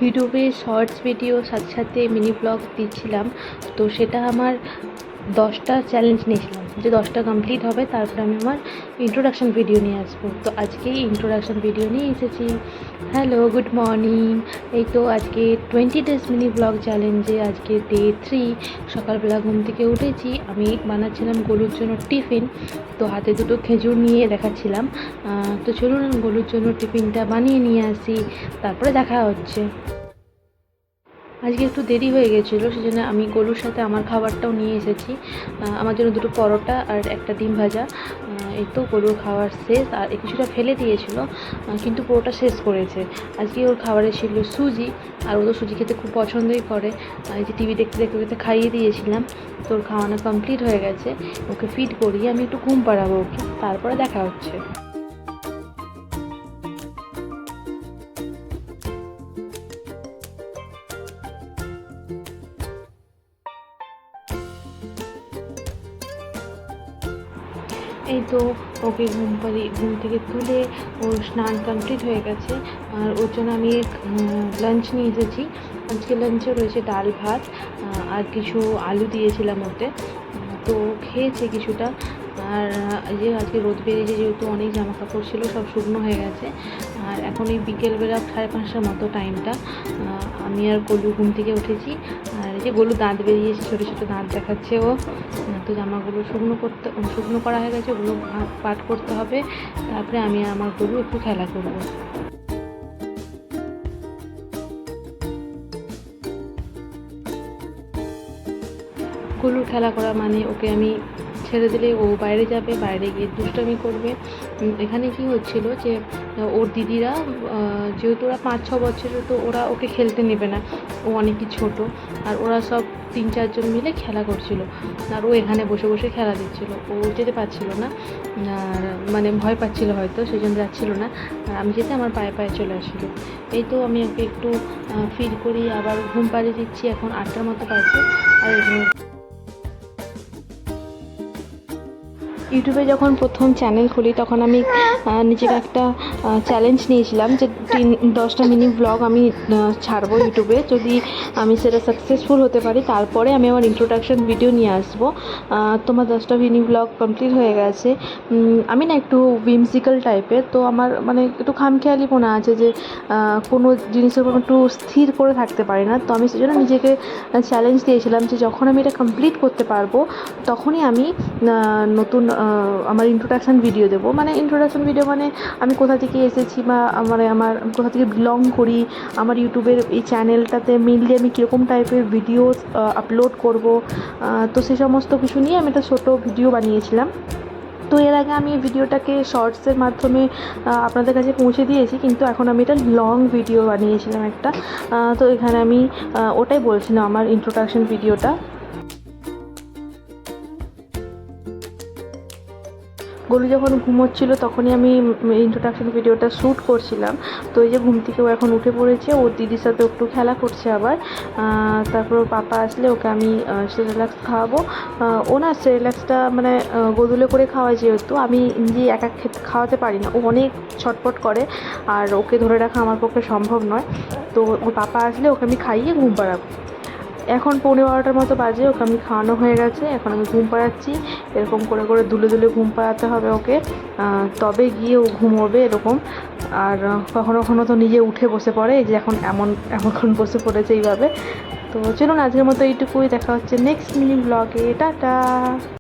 ইউটিউবে shorts video সাথে সাথে মিনি ব্লগ দিচ্ছিলাম। তো সেটা আমার 10টা চ্যালেঞ্জ নিয়েছিলাম যে 10টা কমপ্লিট হবে, তারপরে আমি আমার ইন্ট্রোডাকশান ভিডিও নিয়ে আসবো। তো আজকেই ইন্ট্রোডাকশান ভিডিও নিয়ে এসেছি। Hello, good morning. এই তো আজকে 20 ডেজ মিনি ব্লগ চ্যালেঞ্জে আজকে ডে 3। সকালবেলা ঘুম থেকে উঠেছি, আমি বানাচ্ছিলাম গলুর জন্য টিফিন। তো হাতে দুটো খেজুর নিয়ে দেখাচ্ছিলাম। তো চলুন গলুর জন্য টিফিনটা বানিয়ে নিয়ে আসি, তারপরে দেখা হচ্ছে। আজকে একটু দেরি হয়ে গেছিলো, সেজন্য আমি গলুর সাথে আমার খাবারটাও নিয়ে এসেছি। আমার জন্য দুটো পরোটা আর একটা ডিম ভাজা। এই তো গলুর খাবার শেষ, আর কিছুটা ফেলে দিয়েছিল কিন্তু পুরোটা শেষ করেছে। আজকে ওর খাবারে ছিল সুজি, আর ও তো সুজি খেতে খুব পছন্দই করে। এই যে টিভি দেখতে দেখতে খাইয়ে দিয়েছিলাম। তো ওর খাওয়ানো কমপ্লিট হয়ে গেছে। ওকে ফিড করিয়ে আমি একটু ঘুম পাড়াবো ওকে, তারপরে দেখা হচ্ছে। এই তো ওকে ঘুম থেকে তুলে ওর স্নান কমপ্লিট হয়ে গেছে, আর ওর জন্য আমি লাঞ্চ নিয়ে এসেছি। আজকে লাঞ্চে রয়েছে ডাল ভাত আর কিছু আলু দিয়েছিলাম ওতে। তো খেয়েছে কিছুটা। আর এই যে আজকে রোদ বেরিয়েছে, যেহেতু অনেক জামা কাপড় ছিল সব শুকনো হয়ে গেছে। আর এখন এই বিকেলবেলা 5:30টার মতো টাইমটা। আমি আর গলু ঘুম থেকে উঠেছি, আর এই যে গলু দাঁত বেরিয়েছে, ছোটো ছোটো দাঁত দেখাচ্ছে ও। তো জামাগুলো শুকনো করা হয়ে গেছে, ওগুলো পাট করতে হবে, তারপরে আমি আর আমার গরু একটু খেলা করবো। গলুর খেলা করা মানে ওকে আমি ছেড়ে দিলে ও বাইরে যাবে, বাইরে গিয়ে দুষ্টামি করবে। এখানে কি হচ্ছিল যে ওর দিদিরা, যেহেতু ওরা 5-6 বছরের, তো ওরা ওকে খেলতে নেবে না, ও অনেকই ছোট। আর ওরা সব 3-4 জন মিলে খেলা করছিল, আর ও এখানে বসে বসে খেলা দিচ্ছিল। ও যেতে পারছিল না, আর মানে ভয় পাচ্ছিল হয়তো, সেই জন্য যাচ্ছিল না। আর আমি যেতে আমার পায়ে পায়ে চলে আসছিল। এই তো আমি ওকে একটু ফিড করি, আবার ঘুম পাড়িয়ে দিচ্ছি। এখন 8টার মতো বাজে। আর ইউটিউবে যখন প্রথম চ্যানেল খুলি তখন আমি নিজেকে একটা চ্যালেঞ্জ নিয়েছিলাম যে 10টা মিনি ব্লগ আমি ছাড়বো ইউটিউবে। যদি আমি সেটা সাকসেসফুল হতে পারি, তারপরে আমি আমার ইন্ট্রোডাকশান ভিডিও নিয়ে আসবো। তোমার 10টা মিনি ব্লগ কমপ্লিট হয়ে গেছে। আমি না একটু whimsical টাইপের, তো আমার মানে একটু খামখেয়ালিপনা আছে যে কোনো জিনিসের উপর একটু স্থির করে থাকতে পারি না। তো আমি সেজন্য নিজেকে চ্যালেঞ্জ দিয়েছিলাম যে যখন আমি এটা কমপ্লিট করতে পারবো, তখনই আমি নতুন আমার ইন্ট্রোডাকশান ভিডিও দেবো। মানে ইন্ট্রোডাকশান ভিডিও মানে আমি কোথা থেকে এসেছি, বা আমার কোথা থেকে বিলং করি, আমার ইউটিউবের এই চ্যানেলটাতে মেনলি আমি কীরকম টাইপের ভিডিওস আপলোড করব। তো সেই সমস্ত কিছু নিয়ে আমি একটা ছোটো ভিডিও বানিয়েছিলাম। তো এর আগে আমি ভিডিওটাকে শর্টসের মাধ্যমে আপনাদের কাছে পৌঁছে দিয়েছি, কিন্তু এখন আমি এটা লং ভিডিও বানিয়েছিলাম একটা। তো এখানে আমি ওটাই বলছিলাম, আমার ইন্ট্রোডাকশান ভিডিওটা। গলু যখন ঘুমোচ্ছিল তখনই আমি ইন্ট্রোডাকশান ভিডিওটা শ্যুট করছিলাম। তো এই যে ঘুম থেকে ও এখন উঠে পড়েছে, ওর দিদির সাথে একটু খেলা করছে আবার। তারপর ওর পাপা আসলে ওকে আমি সেরেলাক্স খাওয়াবো। ও না সেরেলাক্সটা মানে গোদুলে করে খাওয়াই, যেহেতু আমি নিজে একা খাওয়াতে পারি না, ও অনেক ছটপট করে, আর ওকে ধরে রাখা আমার পক্ষে সম্ভব নয়। তো ওর পাপা আসলে ওকে আমি খাইয়ে ঘুম পাড়াবো। এখন 11:15টার মতো বাজে, ওকে আমি খাওয়ানো হয়ে গেছে, এখন আমি ঘুম পাড়াচ্ছি। এরকম করে করে দুলে দুলে ঘুম পাড়াতে হবে ওকে, তবে গিয়ে ও ঘুমোবে এরকম। আর কখনো কখনো তো নিজে উঠে বসে পড়ে, এই যে এখন বসে পড়েছে এইভাবে। তো চলুন আজকের মতো এইটুকুই, দেখা হচ্ছে নেক্সট মিনি ব্লগে। টাটা।